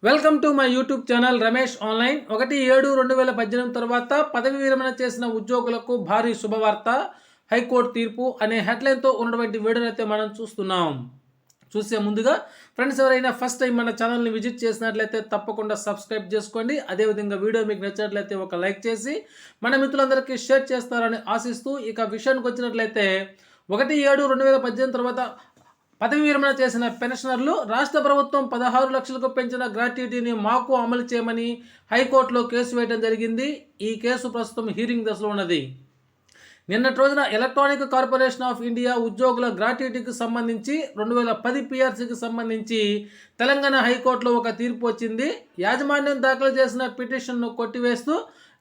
Welcome to my YouTube channel Ramesh online. 1/7/2018 తర్వాత పదవి విరమణ చేసిన ఉద్యోగులకు భారీ శుభవార్త, హైకోర్టు తీర్పు అనే హెడ్లైన్తో ఉన్నటువంటి వీడియోని అయితే మనం చూస్తున్నాం. చూసే ముందుగా ఫ్రెండ్స్ ఎవరైనా ఫస్ట్ టైం మన ఛానల్ని విజిట్ చేసినట్లయితే తప్పకుండా సబ్స్క్రైబ్ చేసుకోండి. అదేవిధంగా వీడియో మీకు నచ్చినట్లయితే ఒక లైక్ చేసి మన మిత్రులందరికీ షేర్ చేస్తారని ఆశిస్తూ ఇక విషయానికి వచ్చినట్లయితే 1/7/2018 తర్వాత పదవి విరమణ చేసిన పెన్షనర్లు రాష్ట్ర ప్రభుత్వం 16 లక్షలకు పెంచిన గ్రాట్యుటీని మాకు అమలు చేయమని హైకోర్టులో కేసు వేయడం జరిగింది. ఈ కేసు ప్రస్తుతం హీరింగ్ దశలో ఉన్నది. నిన్నటి రోజున ఎలక్ట్రానిక్ కార్పొరేషన్ ఆఫ్ ఇండియా ఉద్యోగుల గ్రాట్యుటీకి సంబంధించి 2010 పిఆర్సీకి సంబంధించి తెలంగాణ హైకోర్టులో ఒక తీర్పు వచ్చింది. యాజమాన్యం దాఖలు చేసిన పిటిషన్ను కొట్టివేస్తూ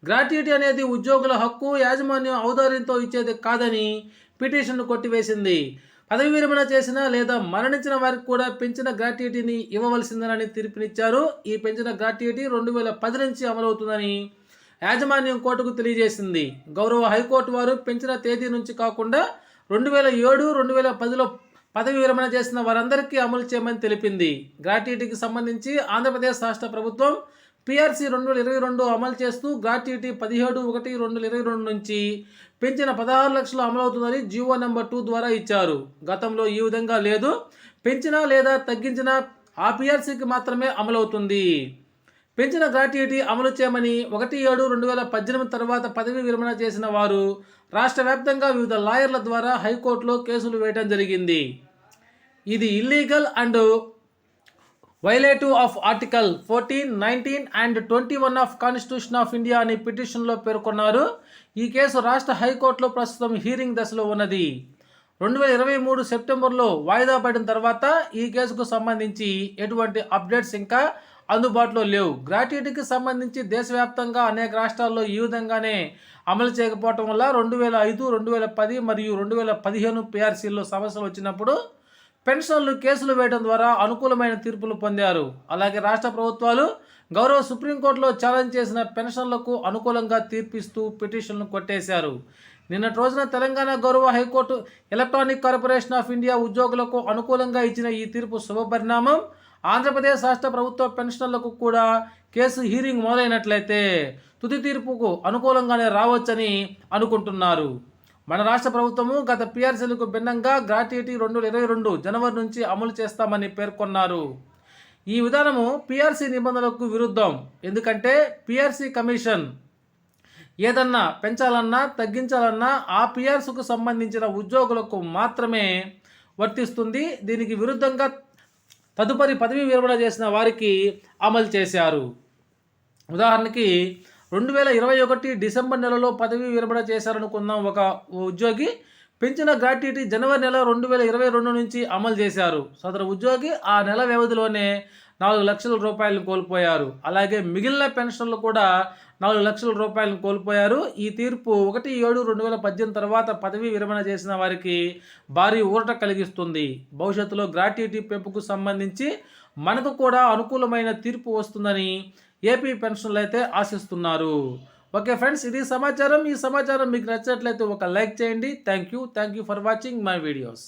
గ్రాట్యుటీ అనేది ఉద్యోగుల హక్కు, యాజమాన్యం ఔదార్యంతో ఇచ్చేది కాదని పిటిషన్ను కొట్టివేసింది. పదవి విరమణ చేసిన లేదా మరణించిన వారికి కూడా పెంచిన గ్రాట్యుటీని ఇవ్వవలసిందని తీర్పునిచ్చారు. ఈ పెంచిన గ్రాట్యుటీ 2010 నుంచి అమలవుతుందని యాజమాన్యం కోర్టుకు తెలియజేసింది. గౌరవ హైకోర్టు వారు పెంచిన తేదీ నుంచి కాకుండా 2007, 2010లో పదవి విరమణ చేసిన వారందరికీ అమలు చేయమని తెలిపింది. గ్రాట్యుటీకి సంబంధించి ఆంధ్రప్రదేశ్ రాష్ట్ర ప్రభుత్వం పిఆర్సీ 2022 అమలు చేస్తూ గ్రాట్యుటీ 17/1/2022 నుంచి పెంచిన 16 లక్షలు అమలవుతుందని జీవో నెంబర్ 2 ద్వారా ఇచ్చారు. గతంలో ఈ విధంగా లేదు. పెంచినా లేదా తగ్గించినా ఆ పిఆర్సీకి మాత్రమే అమలవుతుంది. పెంచిన గ్రాట్యుటీ అమలు చేయమని 1/7/2018 తర్వాత పదవి విరమణ చేసిన వారు రాష్ట్ర వ్యాప్తంగా వివిధ లాయర్ల ద్వారా హైకోర్టులో కేసులు వేయడం జరిగింది. ఇది illegal and violative of article 14, 19 and 21 of constitution of India అని పిటిషన్లో పేర్కొన్నారు. ఈ కేసు రాష్ట్ర హైకోర్టులో ప్రస్తుతం హీరింగ్ దశలో ఉన్నది. 2023 సెప్టెంబర్లో వాయిదా పడిన తర్వాత ఈ కేసుకు సంబంధించి ఎటువంటి అప్డేట్స్ ఇంకా అందుబాటులో లేవు. గ్రాట్యుటీకి సంబంధించి దేశవ్యాప్తంగా అనేక రాష్ట్రాల్లో ఈ విధంగానే అమలు చేయకపోవటం వల్ల 2005, 2010 మరియు 2015 పిఆర్సీల్లో సమస్యలు వచ్చినప్పుడు పెన్షనర్లు కేసులు వేయడం ద్వారా అనుకూలమైన తీర్పులు పొందారు. అలాగే రాష్ట్ర ప్రభుత్వాలు గౌరవ సుప్రీంకోర్టులో ఛాలెంజ్ చేసిన పెన్షన్లకు అనుకూలంగా తీర్పిస్తూ పిటిషన్లు కొట్టేశారు. నిన్నటి రోజున తెలంగాణ గౌరవ high court electronic corporation of India ఉద్యోగులకు అనుకూలంగా ఇచ్చిన ఈ తీర్పు శుభపరిణామం. ఆంధ్రప్రదేశ్ రాష్ట్ర ప్రభుత్వ పెన్షనర్లకు కూడా కేసు హీరింగ్ మొదలైనట్లయితే తుది తీర్పుకు అనుకూలంగానే రావచ్చని అనుకుంటున్నారు. మన రాష్ట్ర ప్రభుత్వము గత పిఆర్సీలకు భిన్నంగా గ్రాట్యుటీ 2022 జనవరి నుంచి అమలు చేస్తామని పేర్కొన్నారు. ఈ విధానము పిఆర్సీ నిబంధనలకు విరుద్ధం. ఎందుకంటే పిఆర్సీ కమిషన్ ఏదన్నా పెంచాలన్నా తగ్గించాలన్నా ఆ పిఆర్సీకు సంబంధించిన ఉద్యోగులకు మాత్రమే వర్తిస్తుంది. దీనికి విరుద్ధంగా తదుపరి పదవి విరమణ చేసిన వారికి అమలు చేశారు. ఉదాహరణకి 2021 డిసెంబర్ నెలలో పదవి విరమణ చేశారనుకుందాం. ఒక ఉద్యోగి పెంచిన గ్రాట్యుటీ జనవరి నెల 2022 నుంచి అమలు చేశారు. సదరు ఉద్యోగి ఆ నెల వ్యవధిలోనే 4 లక్షల రూపాయలను కోల్పోయారు. అలాగే మిగిలిన పెన్షన్లు కూడా 4 లక్షల రూపాయలను కోల్పోయారు. ఈ తీర్పు 1/7/2018 తర్వాత పదవి విరమణ చేసిన వారికి భారీ ఊరట కలిగిస్తుంది. భవిష్యత్తులో గ్రాట్యుటీ పెంపుకు సంబంధించి మనకు కూడా అనుకూలమైన తీర్పు వస్తుందని ఏపీ పెన్షన్లు అయితే ఆశిస్తున్నారు. ఓకే ఫ్రెండ్స్, ఇది సమాచారం. ఈ సమాచారం మీకు నచ్చినట్లయితే ఒక లైక్ చేయండి. Thank you for watching my videos.